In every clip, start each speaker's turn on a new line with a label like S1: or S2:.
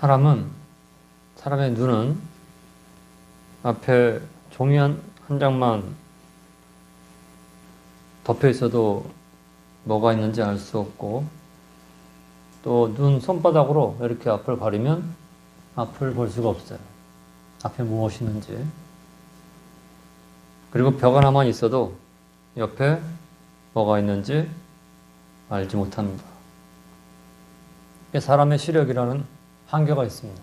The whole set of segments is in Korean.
S1: 사람의 눈은 앞에 종이 한 장만 덮여 있어도 뭐가 있는지 알 수 없고, 또 눈 손바닥으로 이렇게 앞을 가리면 앞을 볼 수가 없어요. 앞에 무엇이 있는지. 그리고 벽 하나만 있어도 옆에 뭐가 있는지 알지 못합니다. 사람의 시력이라는 한계가 있습니다.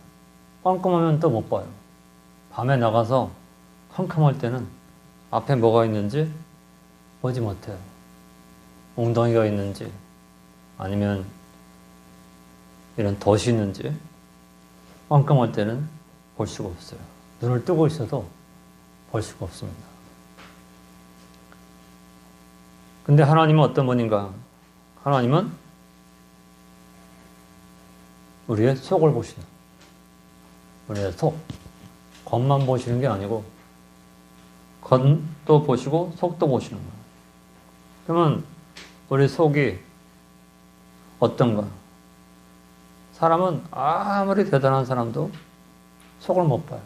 S1: 깜깜하면 또 못 봐요. 밤에 나가서 캄캄할 때는 앞에 뭐가 있는지 보지 못해요. 웅덩이가 있는지 아니면 이런 덫이 있는지 깜깜할 때는 볼 수가 없어요. 눈을 뜨고 있어도 볼 수가 없습니다. 근데 하나님은 어떤 분인가? 하나님은 우리의 속을 보시는, 우리의 속, 겉만 보시는 게 아니고 겉도 보시고 속도 보시는 거예요. 그러면 우리 속이 어떤가? 사람은 아무리 대단한 사람도 속을 못 봐요.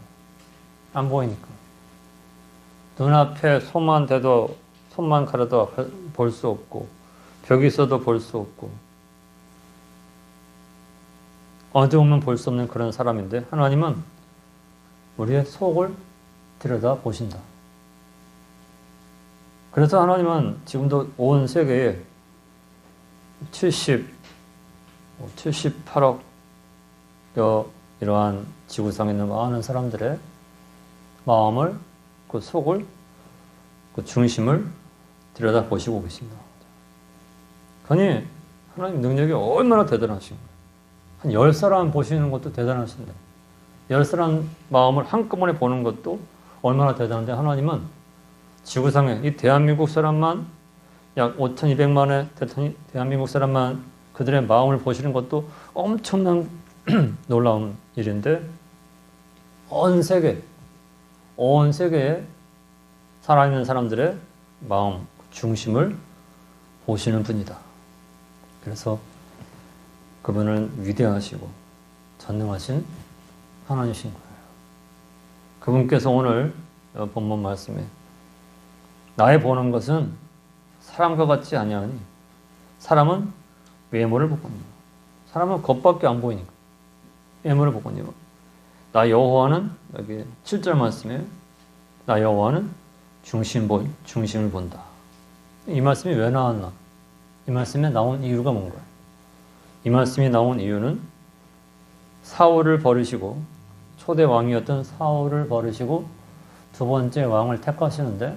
S1: 안 보이니까. 눈앞에 손만 대도, 손만 가려도 볼 수 없고, 벽이 있어도 볼 수 없고, 어두우면 볼 수 없는 그런 사람인데, 하나님은 우리의 속을 들여다 보신다. 그래서 하나님은 지금도 온 세계에 78억 이러한 지구상에 있는 많은 사람들의 마음을, 그 속을, 그 중심을 들여다 보시고 계십니다. 그러니 하나님 능력이 얼마나 대단하신 거예요. 한 10사람 보시는 것도 대단하신데, 10사람 마음을 한꺼번에 보는 것도 얼마나 대단한데, 하나님은 지구상에 이 대한민국 사람만 약 5,200만의 대한민국 사람만 그들의 마음을 보시는 것도 엄청난 놀라운 일인데, 온 세계에 살아있는 사람들의 마음, 중심을 보시는 분이다. 그래서 그분은 위대하시고 전능하신 하나님이신 거예요. 그분께서 오늘 본문 말씀에 나의 보는 것은 사람과 같지 아니하니, 사람은 외모를 보거니와, 사람은 겉밖에 안 보이니까 외모를 보거니와, 나 여호와는, 여기 7절 말씀에 나 여호와는 중심을 본다. 이 말씀이 왜 나왔나? 이 말씀에 나온 이유가 뭔가요? 이 말씀이 나온 이유는 사울을 버리시고, 초대 왕이었던 사울을 버리시고 두 번째 왕을 택하시는데,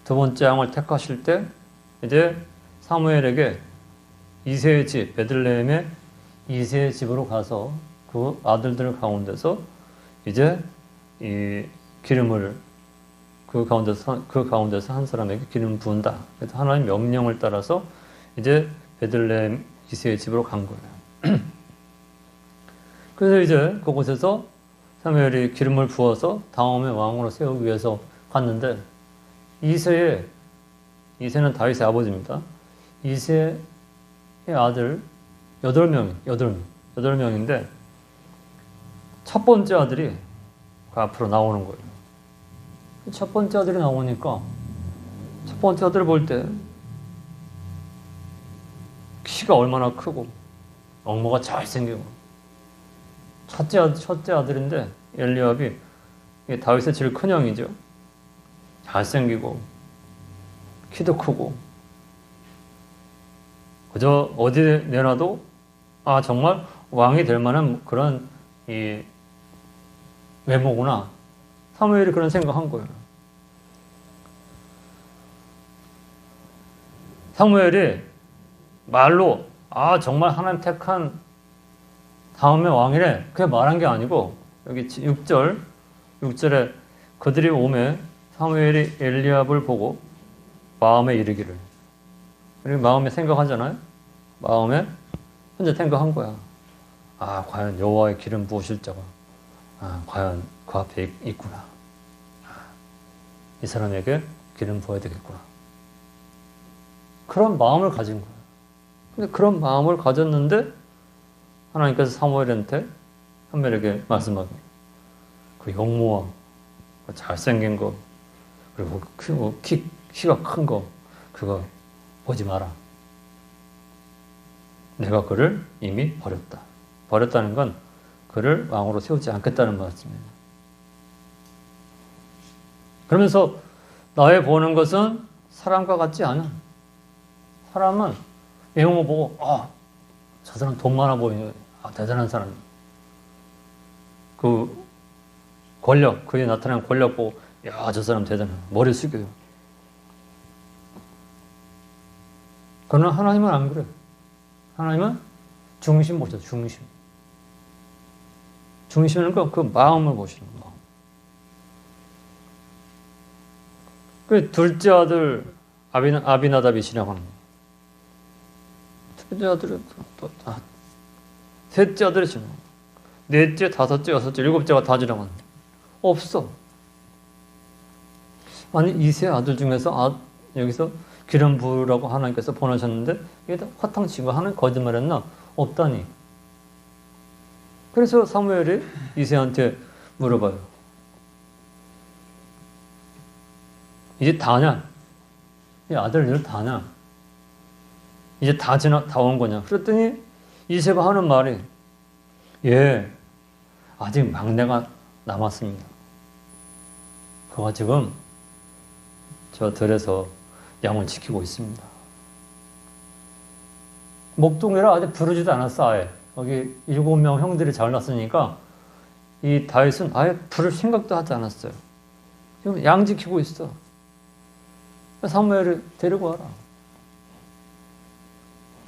S1: 두 번째 왕을 택하실 때 이제 사무엘에게 이새의 집, 베들레헴의 이새의 집으로 가서 그 아들들 가운데서 이제 이 기름을 그 가운데서 한 사람에게 기름 부은다. 그래서 하나님 명령을 따라서 이제 베들레헴 이새의 집으로 간 거예요. 그래서 이제 그곳에서 사무엘이 기름을 부어서 다음에 왕으로 세우기 위해서 갔는데, 이새는 다윗의 아버지입니다. 이새의 아들 8명인데 첫 번째 아들이 그 앞으로 나오는 거예요. 첫 번째 아들이 나오니까 첫 번째 아들을 볼 때 키가 얼마나 크고 엉모가 잘생기고, 첫째 아들인데 엘리압이 다윗의 제일 큰 형이죠. 잘생기고 키도 크고, 그저 어디 내놔도 정말 왕이 될 만한 그런 이 외모구나. 사무엘이 그런 생각한 거예요. 사무엘이 말로 정말 하나님 택한 다음에 왕이래, 그게 말한 게 아니고, 여기 6절에 그들이 오매 사무엘이 엘리압을 보고 마음에 이르기를, 그리고 마음에 생각하잖아요. 마음에 혼자 생각한 거야. 과연 여호와의 기름 부으실 자가 과연 그 앞에 있구나. 이 사람에게 기름 부어야 되겠구나. 그런 마음을 가진 거예요. 근데 그런 마음을 가졌는데 하나님께서 사무엘한테 사무엘에게 말씀하고 그 용모와 그 잘생긴 거 그리고 키가 큰 거 그거 보지 마라. 내가 그를 이미 버렸다. 버렸다는 건 그를 왕으로 세우지 않겠다는 말씀이에요. 그러면서 나의 보는 것은 사람과 같지 않아. 사람은 외모 보고 저 사람 돈 많아 보이네. 대단한 사람. 그 권력, 그에 나타난 권력 보고 저 사람 대단해. 머리 숙여요. 그러나 하나님은 안 그래. 하나님은 중심 보죠. 중심. 중심은 그 마음을 보시는 거. 그 둘째 아들 아비나답이시라고 하는 거예요. 둘째 아들은 셋째 아들이 지나고 넷째, 다섯째, 여섯째, 일곱째가 다 지나갔네. 없어. 아니 이 세 아들 중에서 여기서 기름 부으라고 하나님께서 보내셨는데 이게 다 화탕치고 하는 거짓말했나? 없다니. 그래서 사무엘이 이새한테 물어봐요. 이제 다냐? 이 아들들 다냐? 이제 다 온 거냐? 그랬더니 이새가 하는 말이 아직 막내가 남았습니다. 그가 지금 저 들에서 양을 지키고 있습니다. 목동이라 아직 부르지도 않았어. 아예 여기 7명 형들이 잘났으니까 이 다윗은 아예 부를 생각도 하지 않았어요. 지금 양 지키고 있어. 사무엘을 데리고 와라.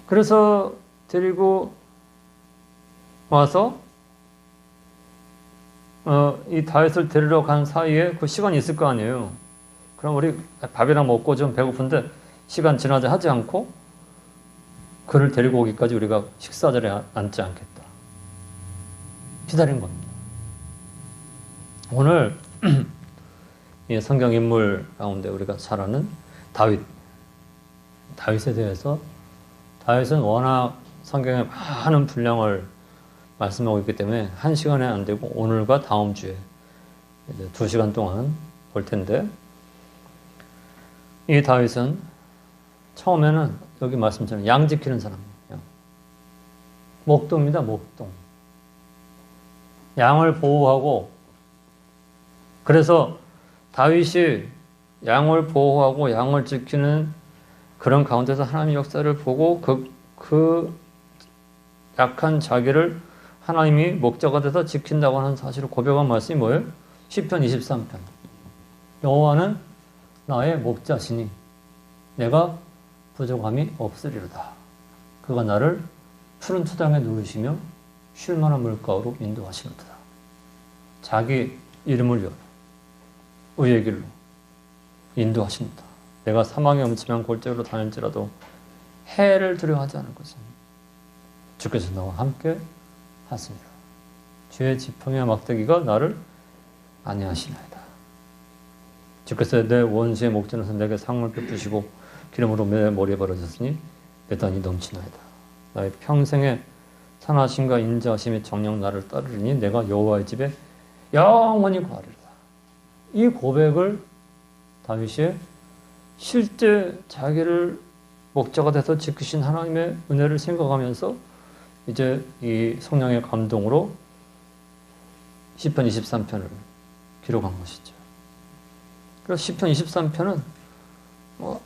S1: 그래서 데리고 와서 이 다윗을 데리러 간 사이에 그 시간이 있을 거 아니에요. 그럼 우리 밥이랑 먹고 좀 배고픈데 시간 지나자 하지 않고 그를 데리고 오기까지 우리가 식사 자리에 앉지 않겠다. 기다린 겁니다. 오늘 이 성경 인물 가운데 우리가 잘 아는 다윗에 대해서 다윗은 워낙 성경에 많은 분량을 말씀하고 있기 때문에 한 시간에 안 되고 오늘과 다음 주에 이제 2시간 동안 볼 텐데 이 다윗은 처음에는 여기 말씀처럼 양 지키는 사람이에요. 목동입니다. 목동. 양을 보호하고 그래서 다윗이 양을 보호하고 양을 지키는 그런 가운데서 하나님의 역사를 보고 그 약한 자기를 하나님이 목자가 돼서 지킨다고 하는 사실을 고백한 말씀이 뭐예요? 시편 23편. 여호와는 나의 목자시니 내가 부족함이 없으리로다. 그가 나를 푸른 초장에 누우시며 쉴 만한 물가로 인도하시는도다. 자기 이름을 위하여 의의 길로 인도하신다. 내가 사망의 음침한 골짜기로 다닐지라도 해를 두려워하지 않을 것은 주께서 나와 함께 하시니라. 주의 지팡이와 막대기가 나를 안위하시나이다. 주께서 내 원수의 목전에서 내게 상을 베푸시고 기름으로 내 머리에 바르셨으니 내 단이 넘치나이다. 나의 평생의 선하심과 인자하심이 정녕 나를 따르리니 내가 여호와의 집에 영원히 거하리라. 이 고백을 다윗이 실제 자기를 목자가 돼서 지키신 하나님의 은혜를 생각하면서 이제 이 성령의 감동으로 시편 23편을 기록한 것이죠. 그래서 시편 23편은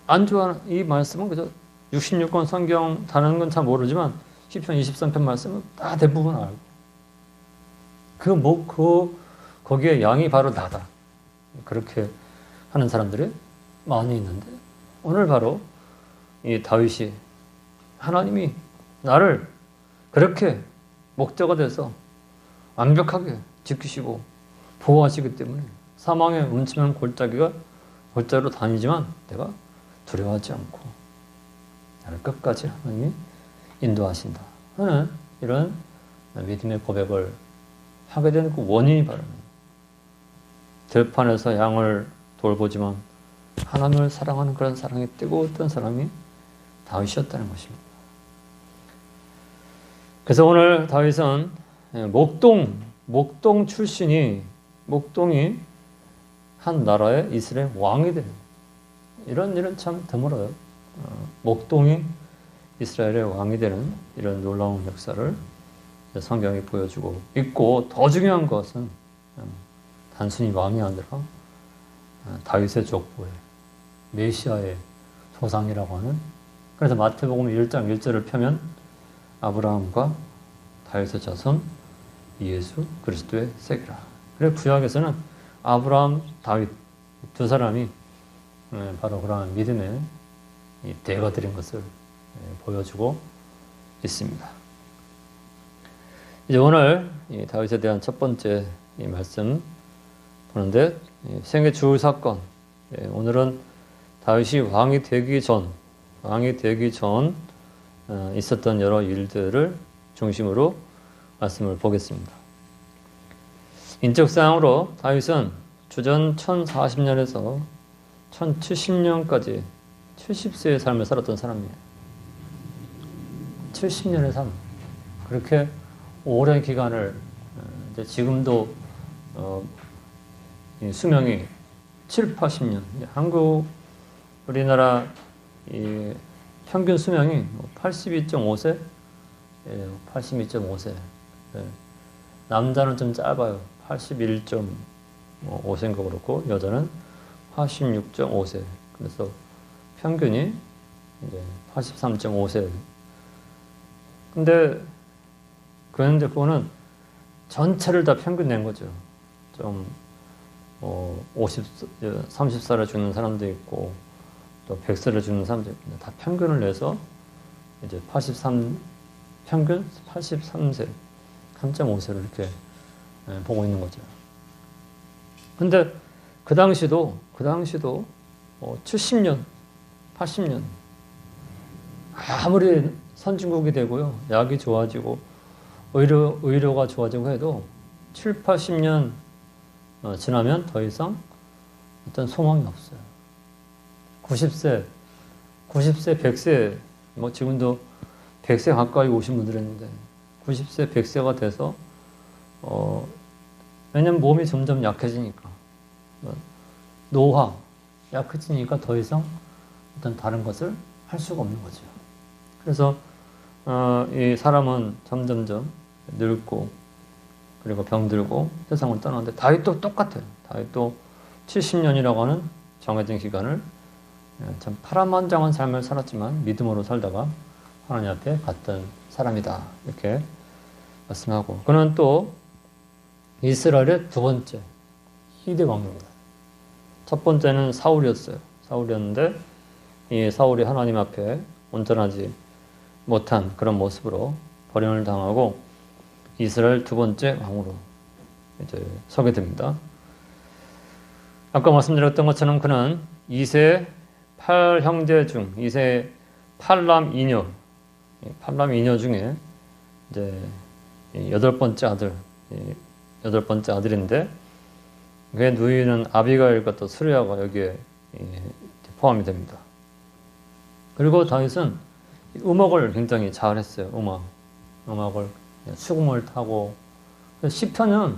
S1: 안 좋아하는 이 말씀은 그저 66권 성경 다른 건 잘 모르지만 시편 23편 말씀은 다 대부분 알고 거기에 양이 바로 나다. 그렇게 하는 사람들이 많이 있는데 오늘 바로 이 다윗이 하나님이 나를 그렇게 목자가 돼서 완벽하게 지키시고 보호하시기 때문에 사망의 음침한 골짜기로 다니지만 내가 두려워하지 않고 나를 끝까지 하나님이 인도하신다 하는 이런 믿음의 고백을 하게 되는 그 원인이 바로 들판에서 양을 돌보지만 하나님을 사랑하는 그런 사랑이 뜨거웠던 사람이 다윗이었다는 것입니다. 그래서 오늘 다윗은 목동 목동 목동이 한 나라의 이스라엘 왕이 되는 이런 일은 참 드물어요. 목동이 이스라엘의 왕이 되는 이런 놀라운 역사를 성경이 보여주고 있고, 더 중요한 것은 단순히 왕이 아니라 다윗의 족보의 메시아의 조상이라고 하는, 그래서 마태복음 1장 1절을 펴면 아브라함과 다윗의 자손 예수 그리스도의 세계라. 그래서 구약에서는 아브라함, 다윗 두 사람이 바로 그러한 믿음의 대가 되는 것을 보여주고 있습니다. 이제 오늘 다윗에 대한 첫 번째 말씀 보는데, 생애 주울 사건. 오늘은 다윗이 왕이 되기 전 있었던 여러 일들을 중심으로 말씀을 보겠습니다. 인적사항으로 다윗은 주전 1040년에서 1070년까지 70세의 삶을 살았던 사람이에요. 70년의 삶. 그렇게 오랜 기간을, 이제 지금도 수명이 7, 80년. 우리나라 평균 수명이 82.5세? 82.5세. 남자는 좀 짧아요. 81.5세인가 그렇고, 여자는 86.5세. 그래서 평균이 이제 83.5세. 그런데 그거는 전체를 다 평균 낸 거죠. 좀 30살에 죽는 사람도 있고, 또 100살에 죽는 사람도 있고, 다 평균을 내서 이제 평균 83세, 3.5세를 이렇게 보고 있는 거죠. 근데 그 당시도 70년, 80년, 아무리 선진국이 되고요, 약이 좋아지고 의료가 좋아지고 해도 7, 80년 지나면 더 이상 어떤 소망이 없어요. 90세, 100세, 지금도 100세 가까이 오신 분들 있는데 90세, 100세가 돼서 왜냐면 몸이 점점 약해지니까, 노화, 약해지니까 더 이상 어떤 다른 것을 할 수가 없는 거죠. 그래서 이 사람은 점점점 늙고, 그리고 병들고 세상을 떠나는데, 다윗도 똑같아요. 다윗도 70년이라고 하는 정해진 기간을 참 파란만장한 삶을 살았지만 믿음으로 살다가 하나님 앞에 갔던 사람이다, 이렇게 말씀하고, 그는 또 이스라엘의 두 번째 희대 왕입니다. 첫 번째는 사울이었는데 이 사울이 하나님 앞에 온전하지 못한 그런 모습으로 버림을 당하고 이스라엘 두 번째 왕으로 이제 서게 됩니다. 아까 말씀드렸던 것처럼 그는 2세 8형제 중 2세 8남 2녀 중에 이제 8번째 아들인데, 그의 누이는 아비가일과 또 수레아가 여기에 포함이 됩니다. 그리고 다윗은 음악을 굉장히 잘했어요. 음악을 수금을 타고, 시편은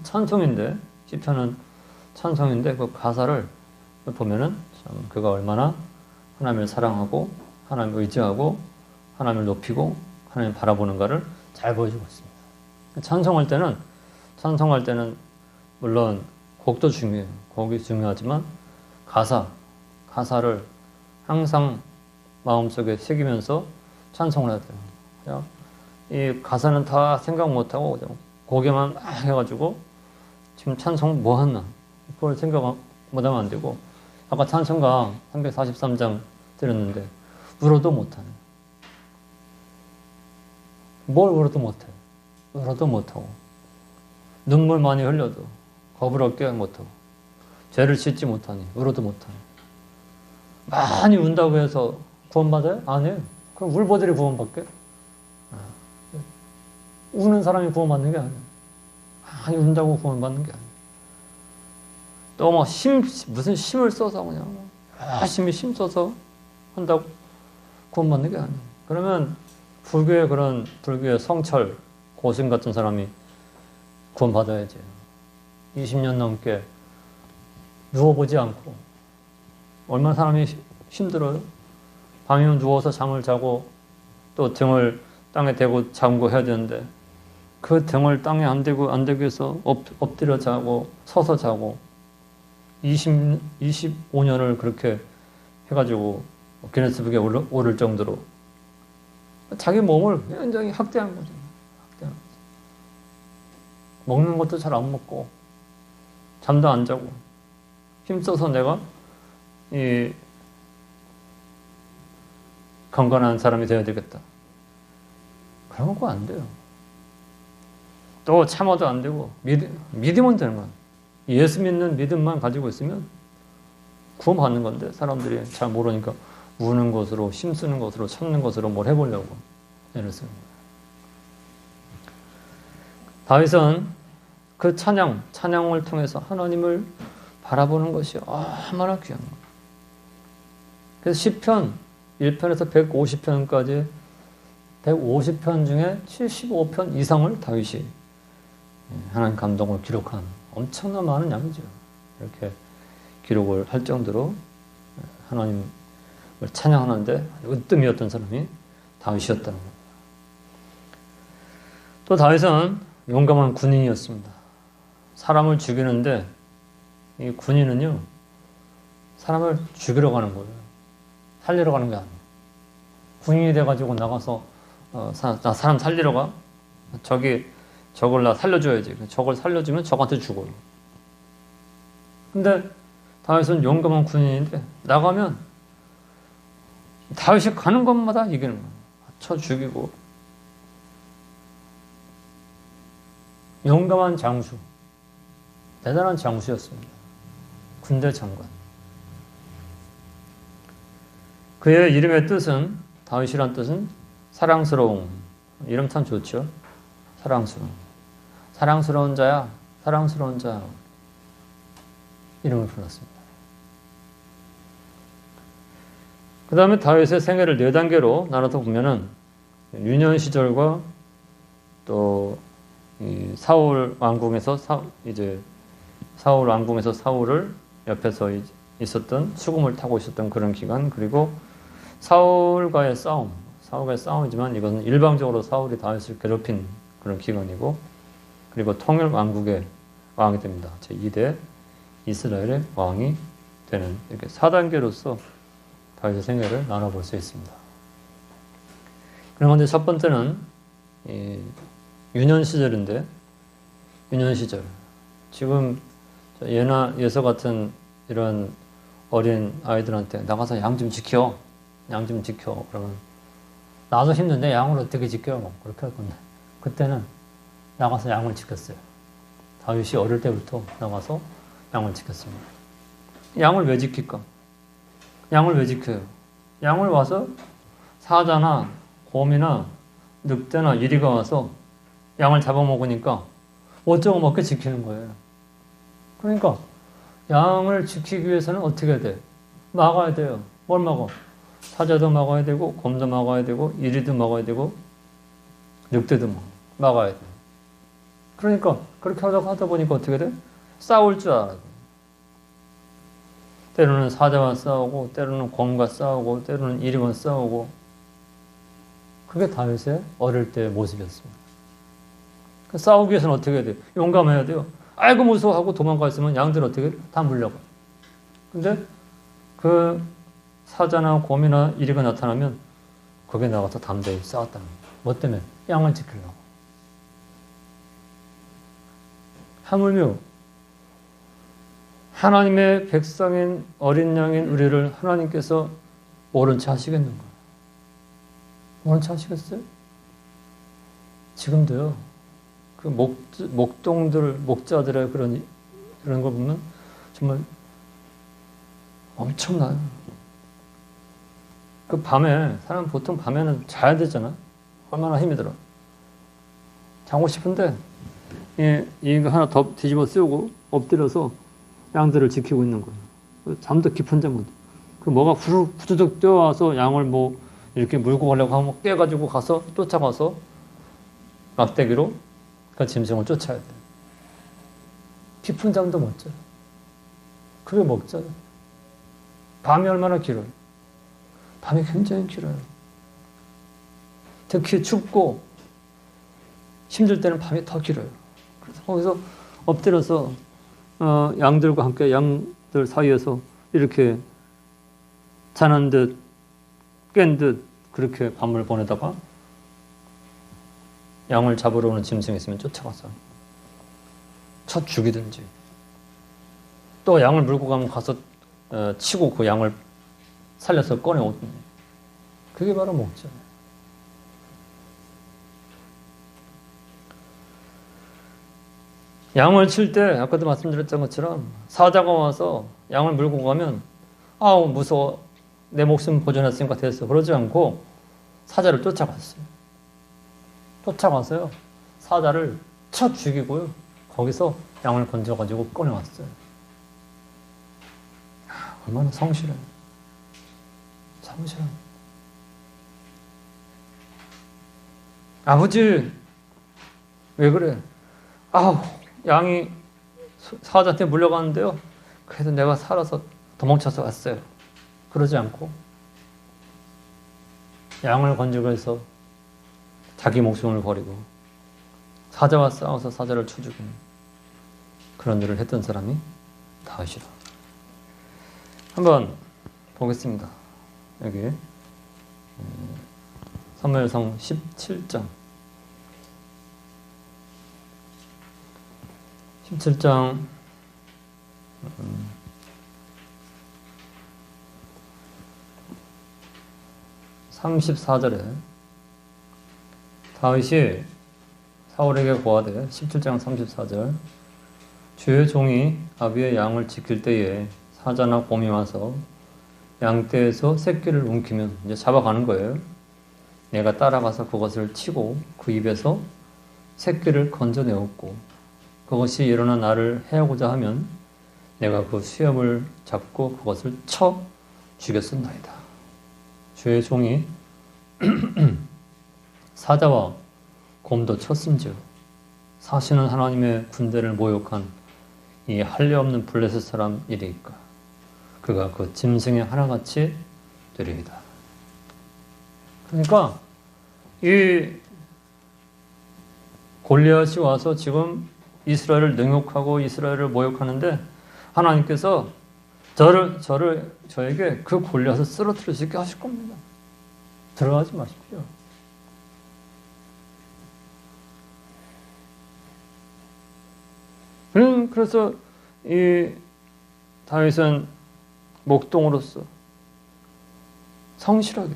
S1: 찬송인데 그 가사를 보면은 참 그가 얼마나 하나님을 사랑하고 하나님을 의지하고 하나님을 높이고 하나님을 바라보는가를 잘 보여주고 있습니다. 찬송할 때는 물론 곡도 중요해요. 곡이 중요하지만 가사를 항상 마음속에 새기면서 찬송을 해야 돼요. 그냥 이 가사는 다 생각 못하고 곡에만 막 해가지고 지금 찬송 뭐 하나 그걸 생각 못하면 안 되고, 아까 찬송가 343장 들었는데 울어도 못하네. 뭘 울어도 못해. 울어도 못하고, 눈물 많이 흘려도 거부럽게 못하고, 죄를 짓지 못하니 울어도 못하니. 많이 운다고 해서 구원받아요? 아니에요. 그럼 울보들이 구원받게? 우는 사람이 구원받는 게 아니에요. 많이 운다고 구원받는 게 아니에요. 또 무슨 힘을 써서 그냥 열심히 힘써서 한다고 구원받는 게 아니에요. 그러면 불교의 성철, 고승 같은 사람이 구원받아야지. 20년 넘게 누워보지 않고 얼마나 사람이 힘들어요. 밤이면 누워서 잠을 자고 또 등을 땅에 대고 잠고 해야 되는데 그 등을 땅에 안 대고 해서 엎드려 자고 서서 자고 25년을 그렇게 해가지고 기네스북에 오를 정도로 자기 몸을 굉장히 학대하는 거죠. 먹는 것도 잘 안 먹고 잠도 안 자고 힘써서 내가 이 건강한 사람이 되어야 되겠다. 그런 거 안 돼요. 또 참아도 안 되고 믿으면 되는 거야. 예수 믿는 믿음만 가지고 있으면 구원받는 건데 사람들이 잘 모르니까 우는 것으로 힘쓰는 것으로 찾는 것으로 뭘 해보려고 애를 쓰는 거예요. 다윗은 그 찬양을 통해서 하나님을 바라보는 것이 얼마나 귀한 거예요. 그래서 시편 1편에서 150편까지 150편 중에 75편 이상을 다윗이 하나님 감동을 기록한 엄청난 많은 양이죠. 이렇게 기록을 할 정도로 하나님을 찬양하는데 으뜸이었던 사람이 다윗이었다는 겁니다. 또 다윗은 용감한 군인이었습니다. 사람을 죽이는데 이 군인은요 사람을 죽이러 가는 거예요. 살리러 가는 게 아니에요. 군인이 돼가지고 나가서 나 사람 살리러 가? 적을 나 살려줘야지. 적을 살려주면 적한테 죽어요. 근데 다윗은 용감한 군인인데 나가면 다윗이 가는 곳마다 이기는 거예요. 쳐 죽이고. 용감한 장수. 대단한 장수였습니다. 군대 장관. 그의 이름의 뜻은 다윗이란 뜻은 사랑스러움. 이름 참 좋죠. 사랑스러운 자야. 사랑스러운 자야. 이름을 불렀습니다. 그 다음에 다윗의 생애를 4단계로 나눠서 보면은 유년 시절과 또 사울 왕궁에서 사울 왕궁에서 사울을 옆에서 있었던 수금을 타고 있었던 그런 기간, 그리고 사울과의 싸움이지만 이것은 일방적으로 사울이 다윗을 괴롭힌 그런 기간이고, 그리고 통일 왕국의 왕이 됩니다. 제2대 이스라엘의 왕이 되는, 이렇게 4단계로서 다윗의 생애를 나눠볼 수 있습니다. 그런데 첫 번째는 유년 시절인데, 유년 시절. 지금 예서 같은 이런 어린 아이들한테 나가서 양 좀 지켜. 양 좀 지켜. 그러면 나도 힘든데 양을 어떻게 지켜? 그렇게 할 건데. 그때는 나가서 양을 지켰어요. 다윗이 어릴 때부터 나가서 양을 지켰습니다. 양을 왜 지킬까? 양을 왜 지켜요? 양을 와서 사자나 곰이나 늑대나 이리가 와서 양을 잡아먹으니까 어쩌고 먹게 지키는 거예요. 그러니까 양을 지키기 위해서는 어떻게 돼? 막아야 돼요. 뭘 막아? 사자도 막아야 되고, 곰도 막아야 되고, 이리도 막아야 되고, 늑대도 막아야 돼. 그러니까 그렇게 하다 보니까 어떻게 돼? 싸울 줄 알아요. 때로는 사자와 싸우고, 때로는 곰과 싸우고, 때로는 이리와 싸우고. 그게 다윗의 어릴 때의 모습이었습니다. 싸우기 위해서는 어떻게 해야 돼요? 용감해야 돼요. 아이고 무서워하고 도망가 있으면 양들은 어떻게 해요? 다 물려가. 근데 그 사자나 곰이나 이리가 나타나면 거기에 나가서 담대히 싸웠다는 거예요. 뭐 때문에? 양을 지키려고. 하물며 하나님의 백성인 어린 양인 우리를 하나님께서 모른 채 하시겠는가? 모른 채 하시겠어요? 지금도요. 그 목자들의 그런 걸 보면 정말 엄청나요. 그 밤에, 사람 보통 밤에는 자야 되잖아. 얼마나 힘이 들어. 자고 싶은데, 이거 하나 더 뒤집어 쓰고 엎드려서 양들을 지키고 있는 거예요. 잠도 깊은 잠도. 그 뭐가 후두둑 뛰어와서 양을 뭐 이렇게 물고 가려고 하면 깨가지고 가서 쫓아가서 막대기로 그 짐승을 쫓아야 돼. 깊은 잠도 못 자요. 그게 먹자요. 밤이 얼마나 길어요. 밤이 굉장히 길어요. 특히 춥고 힘들 때는 밤이 더 길어요. 그래서 거기서 엎드려서 양들과 함께 양들 사이에서 이렇게 자는 듯 깬 듯 그렇게 밤을 보내다가 양을 잡으러 오는 짐승이 있으면 쫓아가서 쳐 죽이든지 또 양을 물고 가면 가서 치고 그 양을 살려서 꺼내오든지 그게 바로 목자예요. 양을 칠 때 아까도 말씀드렸던 것처럼 사자가 와서 양을 물고 가면 아우 무서워 내 목숨 보존했으니까 됐어 그러지 않고 사자를 쫓아갔어요. 쫓아가서요 사자를 쳐 죽이고요 거기서 양을 건져가지고 꺼내왔어요. 얼마나 성실해요. 성실한 아버지 왜 그래? 아우 양이 사자한테 물려가는데요. 그래도 내가 살아서 도망쳐서 왔어요. 그러지 않고 양을 건지고 해서 자기 목숨을 버리고 사자와 싸워서 사자를 쳐 죽이는 그런 일을 했던 사람이 다윗이라. 한번 보겠습니다. 여기 사무엘상 17장 17장 34절에 다윗이 사울에게 고하되 17장 34절 주의 종이 아비의 양을 지킬 때에 사자나 곰이 와서 양떼에서 새끼를 움키면 이제 잡아가는 거예요. 내가 따라가서 그것을 치고 그 입에서 새끼를 건져내었고 그것이 일어나 나를 해하고자 하면 내가 그 수염을 잡고 그것을 쳐 죽였었나이다. 주의 종이 사자와 곰도 쳤은즉 사시는 하나님의 군대를 모욕한 이 할례 없는 블레셋 사람 이리이까 그가 그 짐승의 하나같이 되리이다. 그러니까 이 골리앗이 와서 지금 이스라엘을 능욕하고 이스라엘을 모욕하는데 하나님께서 저에게 그 골리앗을 쓰러뜨릴 수 있게 하실 겁니다. 들어가지 마십시오. 그래서 이 다윗은 목동으로서 성실하게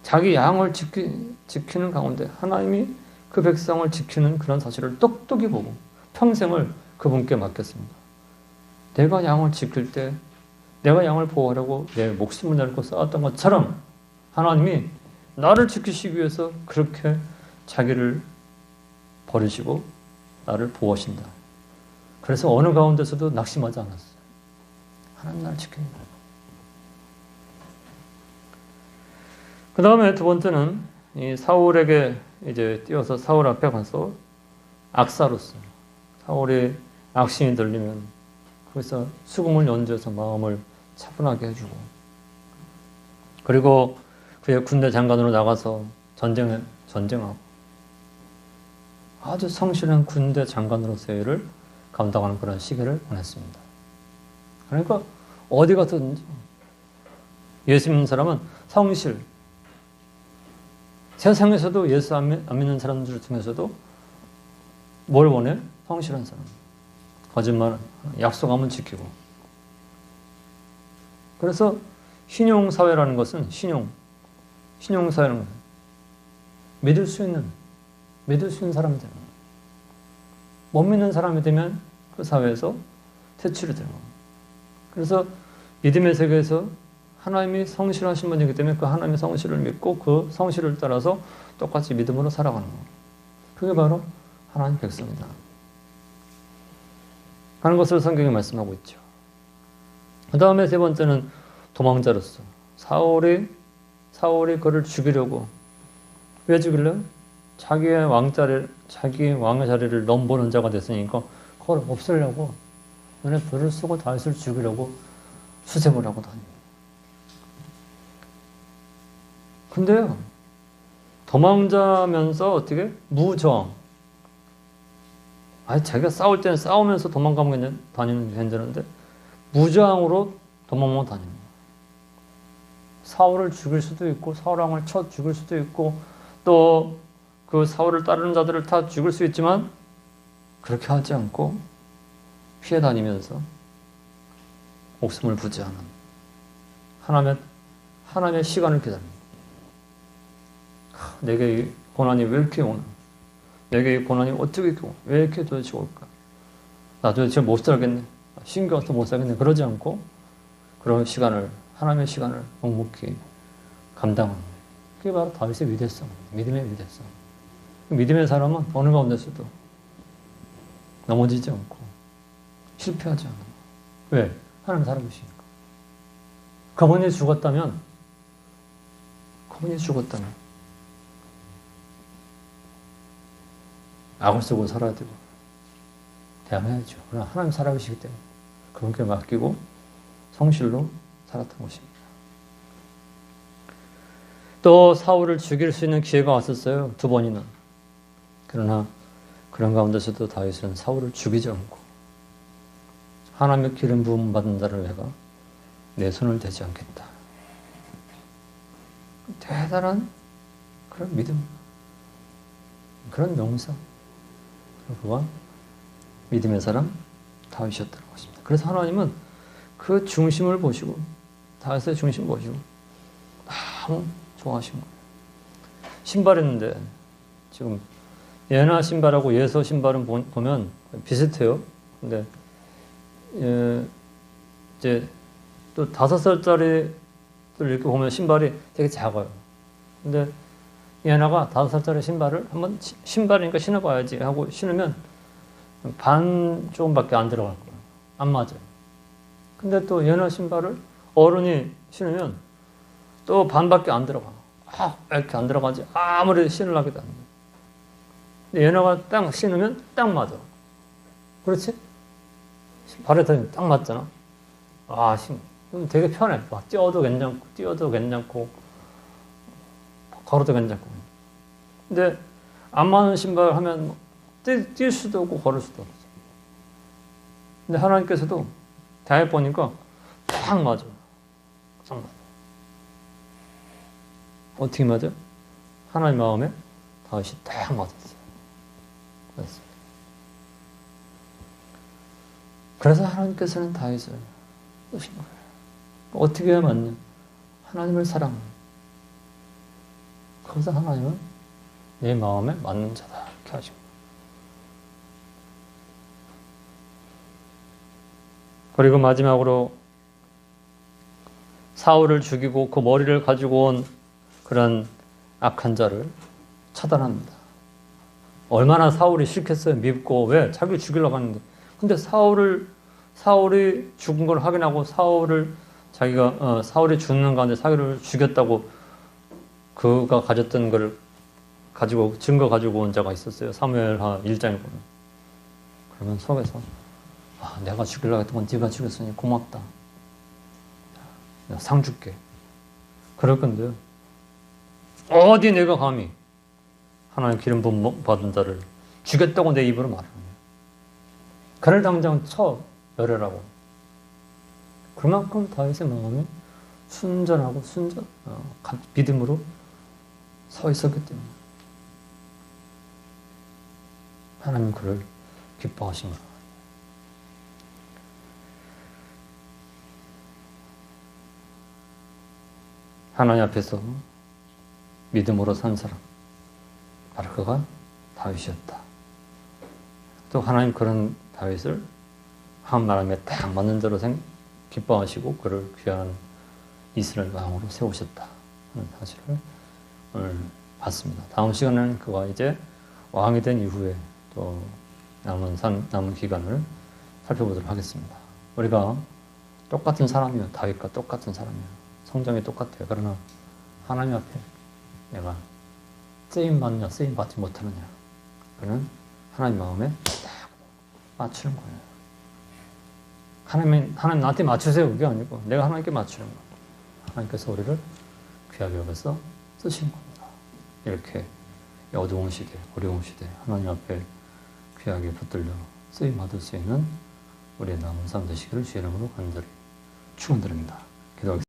S1: 자기 양을 지키는 가운데 하나님이 그 백성을 지키는 그런 사실을 똑똑히 보고 평생을 그분께 맡겼습니다. 내가 양을 지킬 때 내가 양을 보호하려고 내 목숨을 내놓고 싸웠던 것처럼 하나님이 나를 지키시기 위해서 그렇게 자기를 버리시고 나를 보호하신다. 그래서 어느 가운데서도 낙심하지 않았어요. 하나님 나를 지킵니다. 그 다음에 두 번째는 이 사울에게 이제 뛰어서 사울 앞에 가서 악사로서 사울의 악신이 들리면 거기서 수금을 연주해서 마음을 차분하게 해주고 그리고 그의 군대 장관으로 나가서 전쟁하고 아주 성실한 군대 장관으로서의 일을 감당하는 그런 시기를 보냈습니다. 그러니까 어디 가든지 예수 믿는 사람은 성실 세상에서도 예수 안 믿는 사람들 중에서도 뭘 원해? 성실한 사람. 거짓말, 약속하면 지키고. 그래서 신용사회라는 것은 신용사회라는 것은 믿을 수 있는 사람이 되는 거예요. 못 믿는 사람이 되면 그 사회에서 퇴출이 되는 거예요. 그래서 믿음의 세계에서 하나님이 성실하신 분이기 때문에 그 하나님의 성실을 믿고 그 성실을 따라서 똑같이 믿음으로 살아가는 거예요. 그게 바로 하나님 백성이다. 하는 것을 성경이 말씀하고 있죠. 그 다음에 세 번째는 도망자로서 사울이 그를 죽이려고 왜 죽이려고? 자기의 왕의 자리를 넘보는 자가 됐으니까 그걸 없애려고 눈에 불을 쓰고 다윗을 죽이려고 수색을 하고 다닙니다. 근데요, 도망자면서 어떻게? 무저항. 아니, 자기가 싸울 때는 싸우면서 도망가면 다니는 게 괜찮은데, 무저항으로 도망만 다닙니다. 사울을 죽일 수도 있고, 사울 왕을 쳐 죽일 수도 있고, 또 그 사울을 따르는 자들을 다 죽일 수 있지만, 그렇게 하지 않고, 피해 다니면서 목숨을 부지하는 하나님의 시간을 기다립니다. 내게 이 고난이 왜 이렇게 오나? 내게 이 고난이 어떻게 이렇게 오나? 왜 이렇게 도대체 올까? 나 도대체 못 살겠네. 신경도 못 살겠네. 그러지 않고 그런 시간을, 하나님의 시간을 묵묵히 감당합니다. 그게 바로 다윗의 위대성, 믿음의 위대성. 믿음의 사람은 어느 가운데서도 넘어지지 않고 실패하지 않아요. 왜? 하나님 살아계시니까. 그분이 죽었다면 악을 쓰고 살아야 되고 대항해야죠. 그러나 하나님 살아계시기 때문에 그분께 맡기고 성실로 살았던 것입니다. 또 사울을 죽일 수 있는 기회가 왔었어요. 2번이나. 그러나 그런 가운데서도 다윗은 사울을 죽이지 않고 하나님의 기름 부음 받은 자를 내가 내 손을 대지 않겠다. 대단한 그런 믿음, 그런 명사. 그가 믿음의 사람 다윗이었다는 것입니다. 그래서 하나님은 그 중심을 보시고, 다윗의 중심을 보시고 너무 좋아하신 거예요. 신발했는데 지금 예나 신발하고 예서 신발은 보면 비슷해요. 근데 이제 또 5살짜리들 이렇게 보면 신발이 되게 작아요. 근데 예나가 5살짜리 신발을 한번 신발이니까 신어봐야지 하고 신으면 반 조금밖에 안 들어갈 거예요. 안 맞아요. 근데 또 예나 신발을 어른이 신으면 또 반밖에 안 들어가. 이렇게 안 들어가지. 아무리 신으려고 해도 안 돼. 근데 예나가 딱 신으면 딱 맞아. 그렇지? 발에 딱 맞잖아. 그럼 되게 편해. 막 뛰어도 괜찮고, 걸어도 괜찮고. 근데 안 맞는 신발 하면 뛸 수도 없고 걸을 수도 없어. 근데 하나님께서도 다해 보니까 딱 맞아. 딱 맞아. 어떻게 맞아? 하나님 마음에 다윗이 딱 맞았어요. 그렇습니다. 그래서 하나님께서는 다윗을 쓰신 거예요. 어떻게 해야 맞냐? 하나님을 사랑하는. 거기서 하나님은 내 마음에 맞는 자다 이렇게 하신 거예요. 그리고 마지막으로 사울을 죽이고 그 머리를 가지고 온 그런 악한 자를 차단합니다. 얼마나 사울이 싫겠어요. 밉고. 왜? 자기를 죽이려고 하는데. 근데 사울이 죽은 걸 확인하고 사울이 죽는 가운데 사울을 죽였다고 그가 가졌던 걸 가지고 증거 가지고 온 자가 있었어요. 사무엘하 1장에 보면. 그러면 속에서 내가 죽이려고 했던 건 네가 죽였으니 고맙다. 내가 상 줄게. 그럴 건데요. 어디 내가 감히 하나님 기름 부음 받은 자를 죽였다고 내 입으로 말하냐. 그를 당장 쳐 멸해라고. 그만큼 다윗의 마음이 순전하고 믿음으로 서 있었기 때문에 하나님 그를 기뻐하신 거예요. 하나님 앞에서 믿음으로 산 사람, 바로 그가 다윗이었다. 또 하나님 그런 다윗을 하나님에 딱 맞는 대로 기뻐하시고 그를 귀한 이스라엘 왕으로 세우셨다 하는 사실을 오늘 봤습니다. 다음 시간에는 그가 이제 왕이 된 이후에 또 남은 기간을 살펴보도록 하겠습니다. 우리가 똑같은 사람이요, 다윗과 똑같은 사람이요, 성장이 똑같아요. 그러나 하나님 앞에 내가 쓰임 받느냐, 쓰임 받지 못하느냐, 그는 하나님 마음에 딱 맞추는 거예요. 하나님 나한테 맞추세요. 그게 아니고 내가 하나님께 맞추는 거예요. 하나님께서 우리를 귀하게 여겨서 쓰신 겁니다. 이렇게 어두운 시대, 어려운 시대 하나님 앞에 귀하게 붙들려 쓰임 받을 수 있는 우리의 남은 삶 되시기를 주의 이름으로 간절히 축원드립니다. 기도하겠습니다.